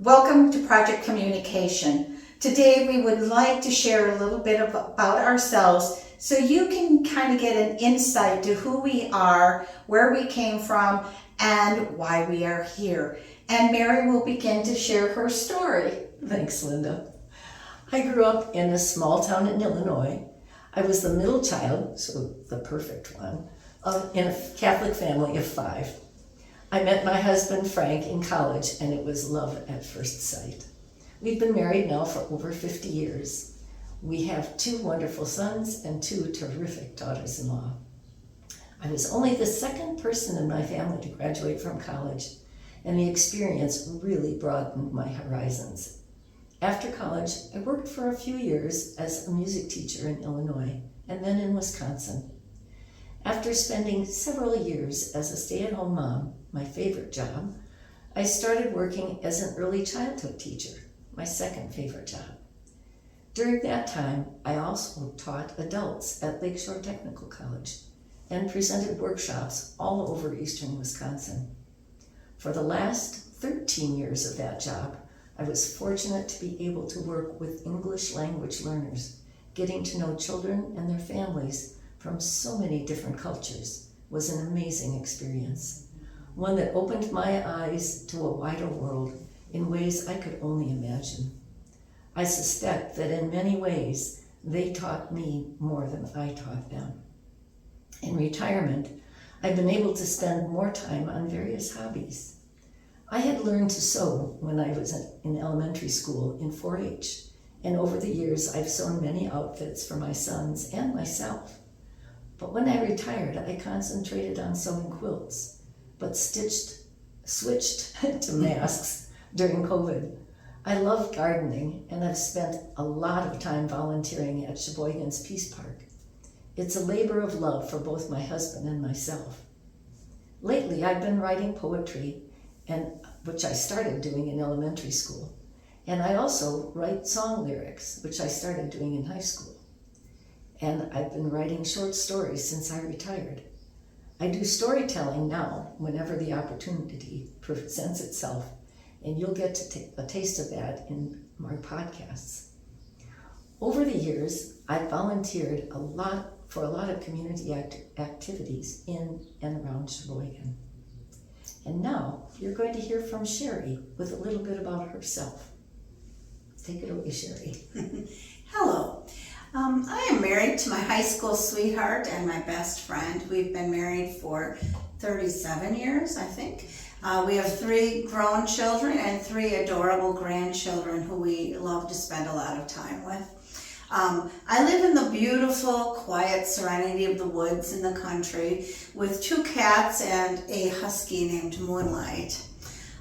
Welcome to Project Communication. Today we would like to share a little bit about ourselves so you can kind of get an insight to who we are, where we came from, and why we are here. And Mary will begin to share her story. Thanks, Linda. I grew up in a small town in Illinois. I was the middle child, so the perfect one, in a Catholic family of 5. I met my husband Frank in college, and it was love at first sight. We've been married now for over 50 years. We have 2 wonderful sons and 2 terrific daughters-in-law. I was only the second person in my family to graduate from college, and the experience really broadened my horizons. After college, I worked for a few years as a music teacher in Illinois and then in Wisconsin. After spending several years as a stay-at-home mom, my favorite job, I started working as an early childhood teacher, my second favorite job. During that time, I also taught adults at Lakeshore Technical College and presented workshops all over eastern Wisconsin. For the last 13 years of that job, I was fortunate to be able to work with English language learners. Getting to know children and their families from so many different cultures was an amazing experience, one that opened my eyes to a wider world in ways I could only imagine. I suspect that in many ways, they taught me more than I taught them. In retirement, I've been able to spend more time on various hobbies. I had learned to sew when I was in elementary school in 4-H, and over the years I've sewn many outfits for my sons and myself. But when I retired, I concentrated on sewing quilts, but switched to masks during COVID. I love gardening, and I've spent a lot of time volunteering at Sheboygan's Peace Park. It's a labor of love for both my husband and myself. Lately, I've been writing poetry, which I started doing in elementary school. And I also write song lyrics, which I started doing in high school. And I've been writing short stories since I retired. I do storytelling now whenever the opportunity presents itself, and you'll get to take a taste of that in my podcasts. Over the years, I've volunteered for a lot of community activities in and around Sheboygan. And now you're going to hear from Sherry with a little bit about herself. Take it away, Sherry. Hello. I am married to my high school sweetheart and my best friend. We've been married for 37 years, I think. We have 3 grown children and 3 adorable grandchildren who we love to spend a lot of time with. I live in the beautiful, quiet serenity of the woods in the country with 2 cats and a husky named Moonlight.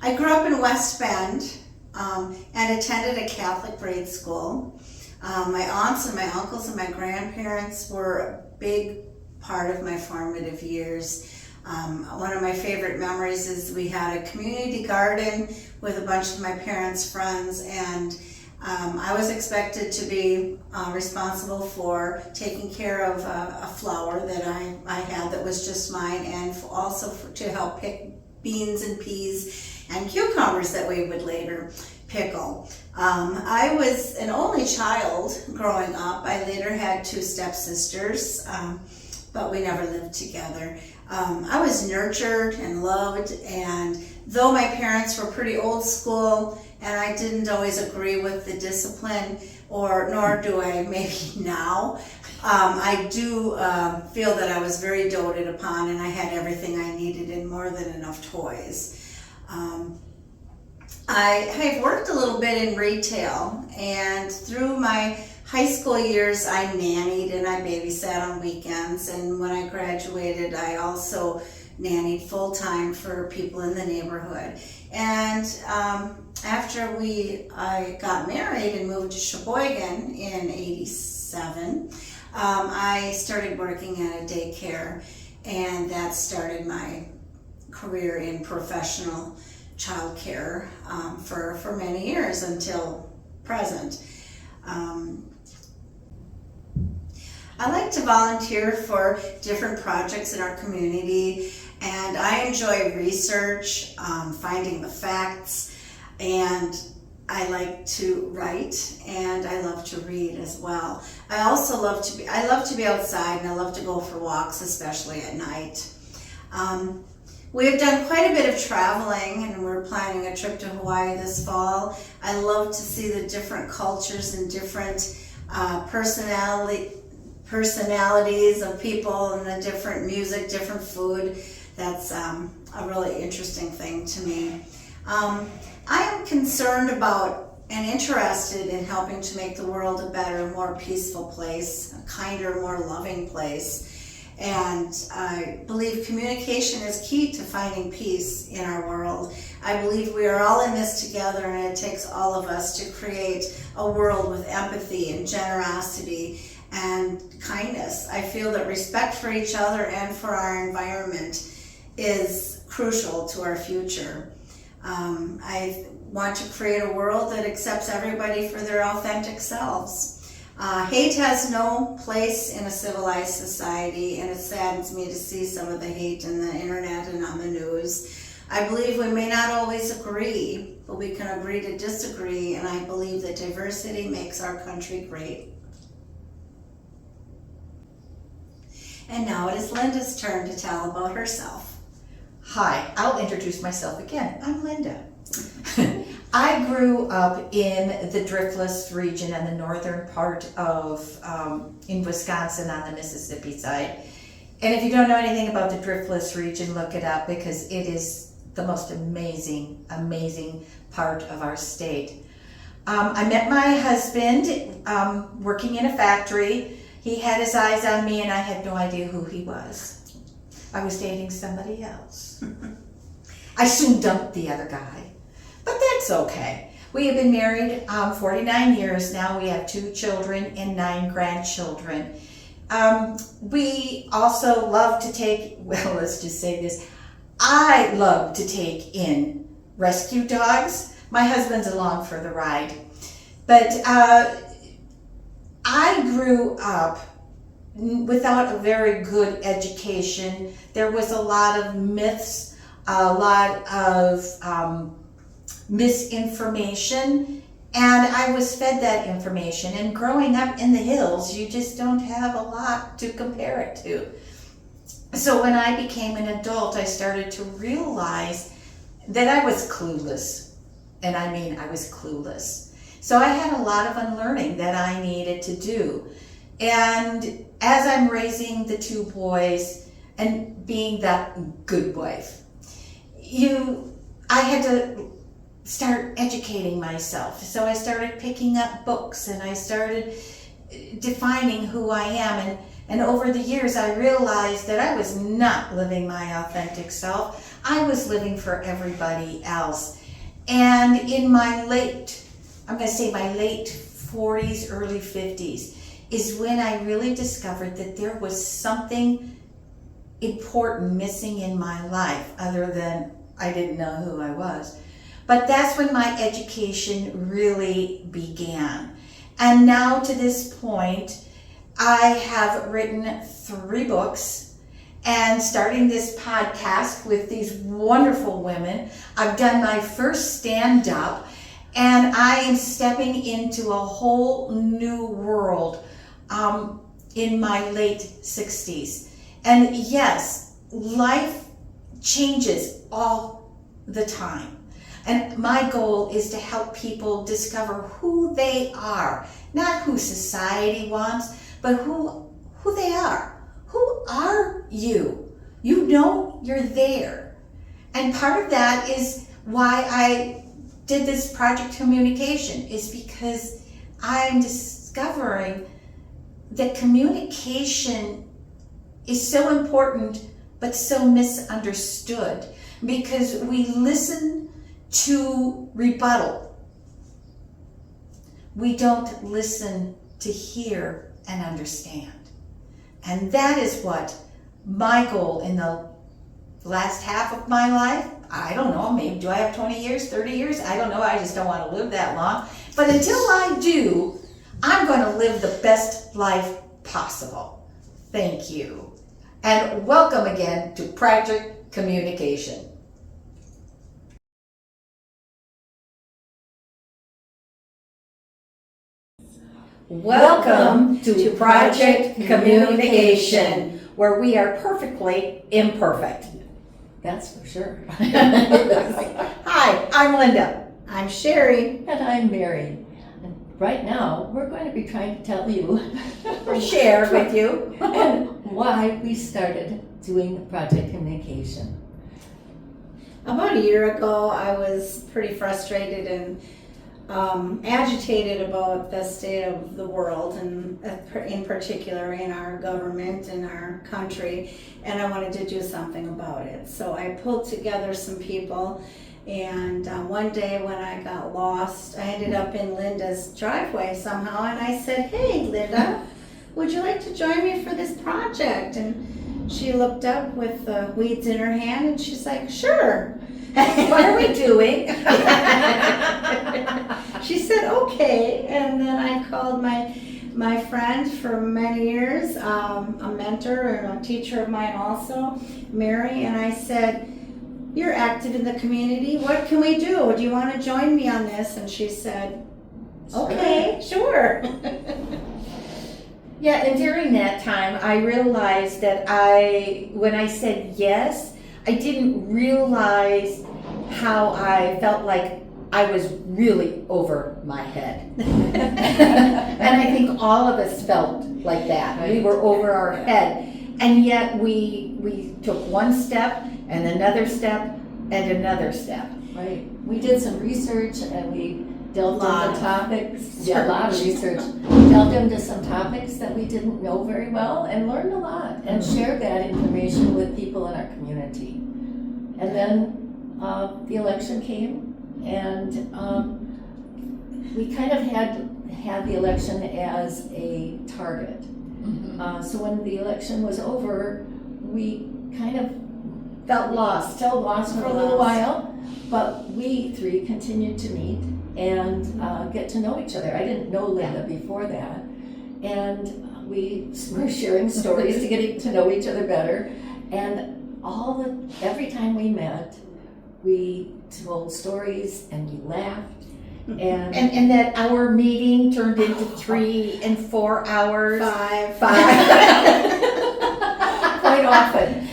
I grew up in West Bend and attended a Catholic grade school. My aunts and my uncles and my grandparents were a big part of my formative years. One of my favorite memories is we had a community garden with a bunch of my parents' friends, and I was expected to be responsible for taking care of a flower that I had that was just mine, and also to help pick beans and peas and cucumbers that we would later pickle. I was an only child growing up. I later had 2 stepsisters, but we never lived together. I was nurtured and loved, and though my parents were pretty old school and I didn't always agree with the discipline, nor do I maybe now, I do feel that I was very doted upon and I had everything I needed and more than enough toys. I have worked a little bit in retail, and through my high school years I nannied and I babysat on weekends, and when I graduated I also nannied full-time for people in the neighborhood. And after I got married and moved to Sheboygan in '87, I started working at a daycare, and that started my career in professional childcare for many years until present. I like to volunteer for different projects in our community, and I enjoy research, finding the facts, and I like to write, and I love to read as well. I also love to be outside, and I love to go for walks, especially at night. We have done quite a bit of traveling, and we're planning a trip to Hawaii this fall. I love to see the different cultures and different personalities of people, and the different music, different food. That's a really interesting thing to me. I am concerned about and interested in helping to make the world a better, more peaceful place, a kinder, more loving place. And I believe communication is key to finding peace in our world. I believe we are all in this together, and it takes all of us to create a world with empathy and generosity and kindness. I feel that respect for each other and for our environment is crucial to our future. I want to create a world that accepts everybody for their authentic selves. Hate has no place in a civilized society, and it saddens me to see some of the hate in the internet and on the news. I believe we may not always agree, but we can agree to disagree, and I believe that diversity makes our country great. And now it is Linda's turn to tell about herself. Hi, I'll introduce myself again. I'm Linda. I grew up in the Driftless region and the northern part of, in Wisconsin on the Mississippi side. And if you don't know anything about the Driftless region, look it up, because it is the most amazing, amazing part of our state. I met my husband working in a factory. He had his eyes on me, and I had no idea who he was. I was dating somebody else. I soon dumped the other guy, but that's okay. We have been married 49 years now. We have 2 children and 9 grandchildren. We also love to take, well, let's just say this. I love to take in rescue dogs. My husband's along for the ride. But I grew up without a very good education. There was a lot of myths, a lot of misinformation, and I was fed that information. And growing up in the hills, you just don't have a lot to compare it to. So when I became an adult, I started to realize that I was clueless. And I mean, I was clueless. So I had a lot of unlearning that I needed to do. And as I'm raising the 2 boys and being that good wife, I had to start educating myself. So I started picking up books, and I started defining who I am. And over the years, I realized that I was not living my authentic self. I was living for everybody else. And in my late 40s, early 50s, is when I really discovered that there was something important missing in my life, other than I didn't know who I was. But that's when my education really began. And now to this point, I have written 3 books, and starting this podcast with these wonderful women. I've done my first stand-up, and I am stepping into a whole new world in my late 60s. And yes, life changes all the time. And my goal is to help people discover who they are, not who society wants, but who they are. Who are you? You know you're there. And part of that is why I did this project communication, is because I'm discovering that communication is so important but so misunderstood, because we listen to rebuttal. We don't listen to hear and understand. And that is what my goal in the last half of my life, I don't know, maybe do I have 20 years, 30 years? I don't know, I just don't want to live that long. But until I do, I'm going to live the best life possible. Thank you. And welcome again to Project Communication. Welcome to Project Communication, where we are perfectly imperfect. That's for sure. Hi, I'm Linda. I'm Sherry. And I'm Mary. And right now, we're going to be trying to tell you Or share with you. and why we started doing Project Communication. About a year ago, I was pretty frustrated and agitated about the state of the world, and in particular in our government and our country, and I wanted to do something about it. So I pulled together some people, and one day when I got lost, I ended up in Linda's driveway somehow, and I said, "Hey, Linda, would you like to join me for this project?" And she looked up with the weeds in her hand, and she's like, "Sure." What are we doing? She said, "Okay," and then I called my friend for many years, a mentor and a teacher of mine also, Mary, and I said, "You're active in the community. What can we do? Do you want to join me on this?" And she said, "Okay, sure." Yeah, and during that time, I realized that when I said yes, I didn't realize how I felt like I was really over my head. And I think all of us felt like that. We were over our head. And yet we took one step and another step and another step. Right. We did some research and we delved Lot. into topics. Yeah. A lot of research. We delved into some topics that we didn't know very well and learned a lot and shared that information with people in our community. And then the election came, and we kind of had the election as a target. So when the election was over, we kind of Felt lost. felt lost for a little while, but we three continued to meet and get to know each other. I didn't know Linda before that, and we were sharing stories to get to know each other better. And every time we met, we told stories and we laughed. And that our meeting turned into 3 and 4 hours. Five. Quite often.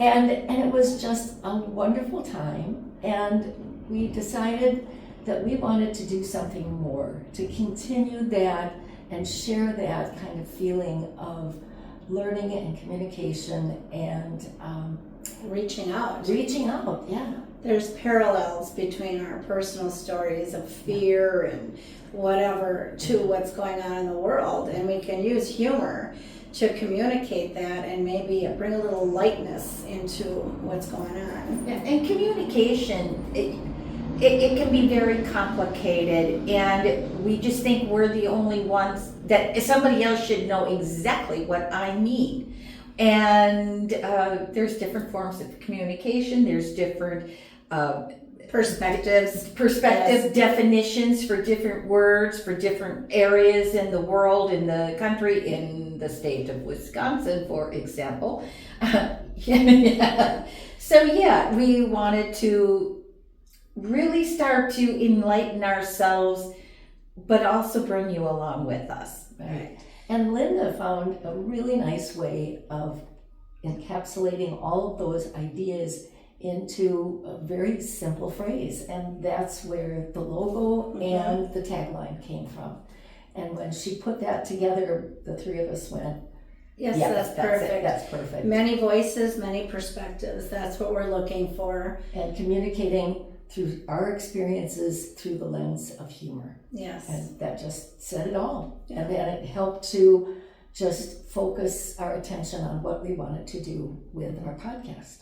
And it was just a wonderful time, and we decided that we wanted to do something more, to continue that and share that kind of feeling of learning and communication and Reaching out. reaching out, yeah. There's parallels between our personal stories of fear and whatever to what's going on in the world, and we can use humor to communicate that and maybe bring a little lightness into what's going on. And communication, it can be very complicated, and we just think we're the only ones that somebody else should know exactly what I mean. And there's different forms of communication. There's different Perspectives. perspective definitions for different words, for different areas in the world, in the country, in the state of Wisconsin, for example. Yeah. So yeah, we wanted to really start to enlighten ourselves, but also bring you along with us. Right. And Linda found a really nice way of encapsulating all of those ideas into a very simple phrase, and that's where the logo and the tagline came from. And when she put that together, the three of us went, Yes, yeah, that's it. perfect. That's perfect. Many voices, many perspectives. That's what we're looking for. And communicating through our experiences through the lens of humor. Yes. And that just said it all. And then it helped to just focus our attention on what we wanted to do with our podcast.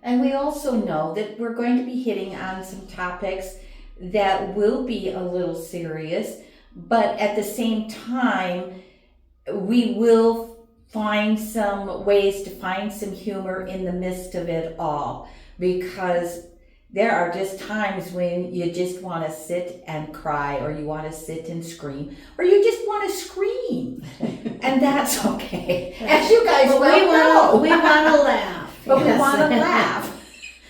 And we also know that we're going to be hitting on some topics that will be a little serious, but at the same time, we will find some ways to find some humor in the midst of it all, because there are just times when you just want to sit and cry, or you want to sit and scream, or you just want to scream, and that's okay. As you guys But well know. we want to laugh. But Yes. we want to laugh.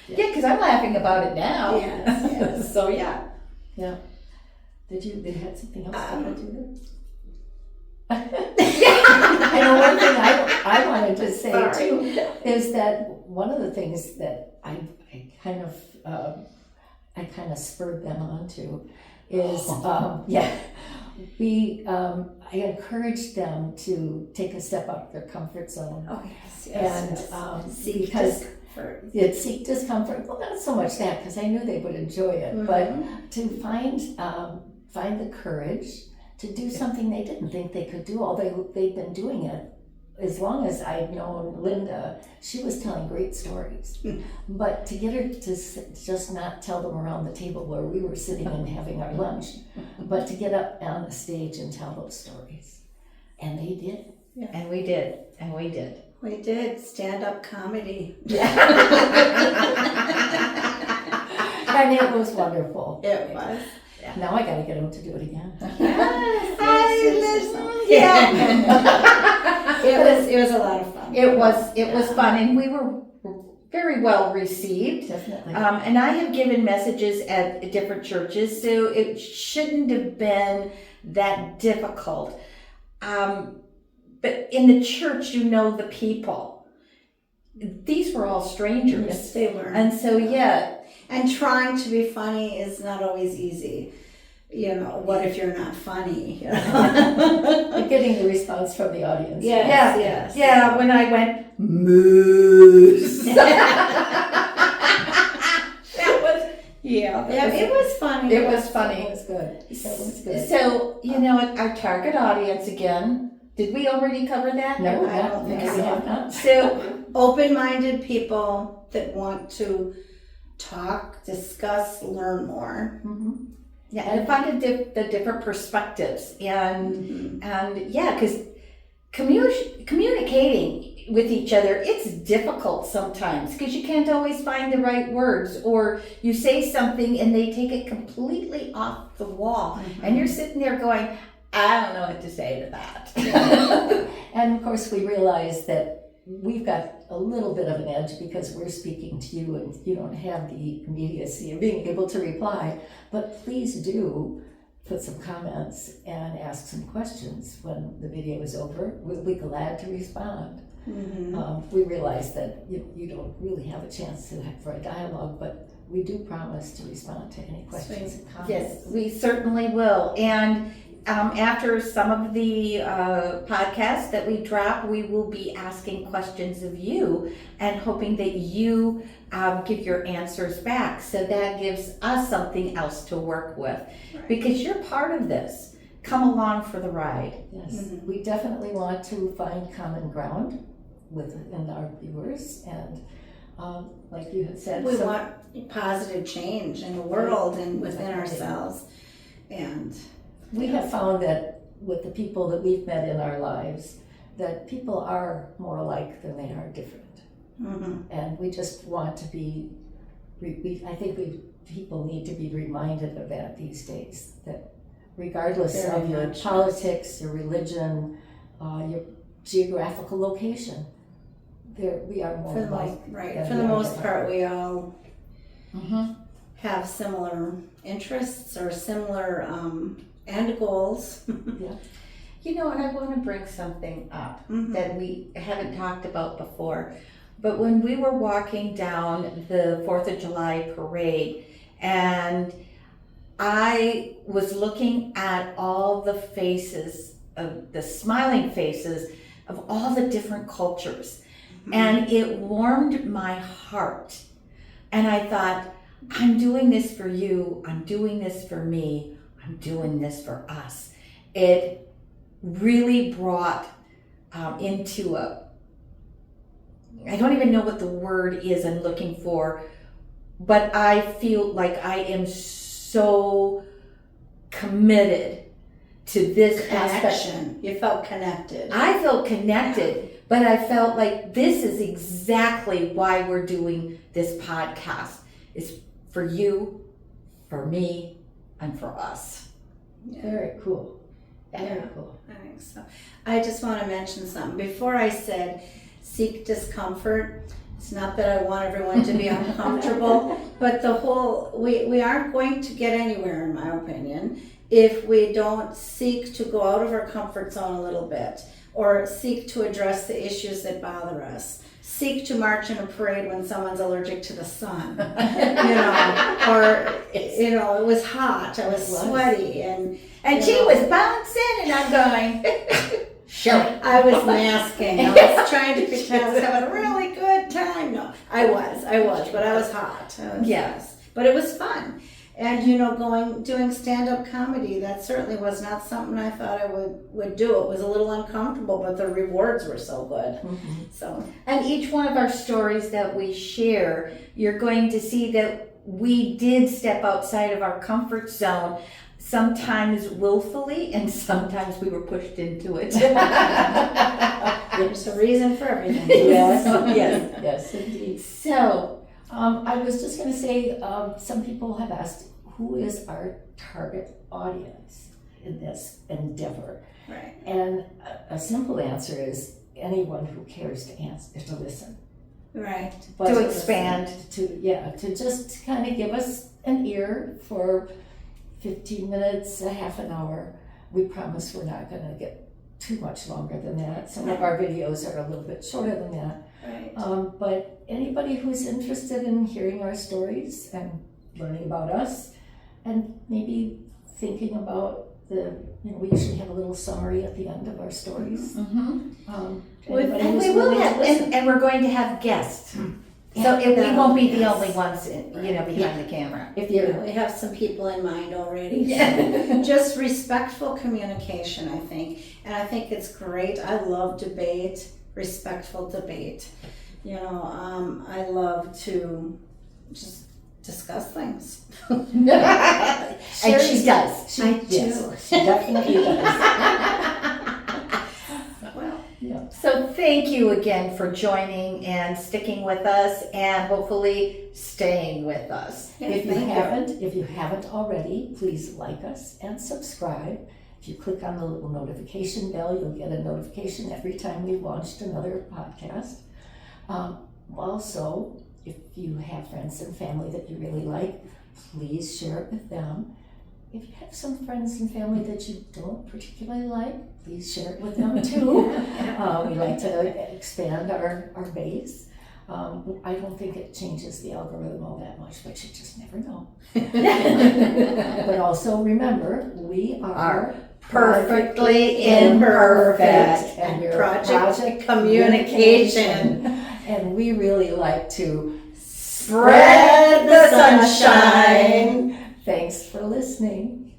Yeah, because I'm laughing about it now. Yes, yes. So yeah. They had something else to do I know one thing I wanted to say too is that one of the things that I kind of spurred them on to is I encouraged them to take a step out of their comfort zone. Oh yes, And seek because discomfort. it's seek discomfort. Well, not so much that, because I knew they would enjoy it, but to find the courage to do something they didn't think they could do, although they've been doing it. As long as I've known Linda, she was telling great stories. But to get her to just not tell them around the table where we were sitting and having our lunch, but to get up on the stage and tell those stories. And they did. Yeah. And we did. We did stand-up comedy. And it was wonderful. It was. Now I gotta get them to do it again. It was a lot of fun. It was fun, and we were very well received. Definitely. And I have given messages at different churches, so it shouldn't have been that difficult. But in the church, you know the people. These were all strangers. Yes, they were. And so, And trying to be funny is not always easy. You know, what if you're not funny? You know? And getting the response from the audience. Yes. Yeah, when I went, moose. It was funny. It was funny. It was good. It was good. So, our target audience again, did we already cover that? No, I don't think we so. have not. So, Open-minded people that want to talk, discuss, learn more. and find the different perspectives. And because communicating with each other, it's difficult sometimes because you can't always find the right words, or you say something and they take it completely off the wall. And you're sitting there going, I don't know what to say to that. And of course, we realize that we've got a little bit of an edge because we're speaking to you and you don't have the immediacy of being able to reply. But please do put some comments and ask some questions when the video is over. We'll be glad to respond. We realize that you don't really have a chance for a dialogue, but we do promise to respond to any questions and comments. Yes, we certainly will. And after some of the podcasts that we drop, we will be asking questions of you and hoping that you give your answers back. So that gives us something else to work with, because you're part of this. Come along for the ride. Yes, we definitely want to find common ground within our viewers, and like you had said, We want positive change in the world and within ourselves. And we have found that with the people that we've met in our lives, that people are more alike than they are different. And we just want to be, I think people need to be reminded of that these days, that regardless of your politics, your religion, your geographical location, we are more alike. For the most part, we all have similar interests or similar end goals. And I want to bring something up that we haven't talked about before. But when we were walking down the 4th of July parade, and I was looking at all the faces, of the smiling faces of all the different cultures, and it warmed my heart. And I thought, I'm doing this for you, I'm doing this for me, I'm doing this for us. It really brought into I don't even know what the word is I'm looking for, but I feel like I am so committed to this aspect. Connection. You felt connected. I felt connected, but I felt like this is exactly why we're doing this podcast. It's for you, for me, and for us. Very cool. Very cool. I think so. I just want to mention something. Before I said seek discomfort, it's not that I want everyone to be uncomfortable, but we aren't going to get anywhere, in my opinion, if we don't seek to go out of our comfort zone a little bit, or seek to address the issues that bother us. Seek to march in a parade when someone's allergic to the sun, or it was hot, I was sweaty, and she was bouncing, and I'm going, sure. I was masking. I was trying to pretend I was having a really good time. No, I was, but I was hot. Yes, but it was fun. And doing stand-up comedy, that certainly was not something I thought I would do. It was a little uncomfortable, but the rewards were so good. Mm-hmm. So, And each one of our stories that we share, you're going to see that we did step outside of our comfort zone, sometimes willfully, and sometimes we were pushed into it. there's a reason for everything. Yes, indeed. So, I was just going to say, some people have asked, who is our target audience in this endeavor? Right. And a simple answer is anyone who cares to listen. Right. But to expand. To just kind of give us an ear for 15 minutes, a half an hour. We promise we're not going to get too much longer than that. Some of our videos are a little bit shorter than that. Right. But anybody who's interested in hearing our stories and learning about us, and maybe thinking about we usually have a little summary at the end of our stories. mm-hmm. Anybody And who's we will willing to have, listen. and we're going to have guests. So we won't be the only ones, behind the camera. If you're We have some people in mind already. Yeah. Just respectful communication, I think. And I think it's great. I love debate, respectful debate. I love to just discuss things. And she does. I yes, do. she definitely does. Well, Yeah. So thank you again for joining and sticking with us, and hopefully staying with us. If you haven't already, please like us and subscribe. If you click on the little notification bell, you'll get a notification every time we've launched another podcast. Also, if you have friends and family that you really like, please share it with them. If you have some friends and family that you don't particularly like, please share it with them too. We like to expand our base. I don't think it changes the algorithm all that much, but you just never know. But also remember, we are Perfectly imperfect. and we're Project Communication. And we really like to Spread the sunshine. Thanks for listening.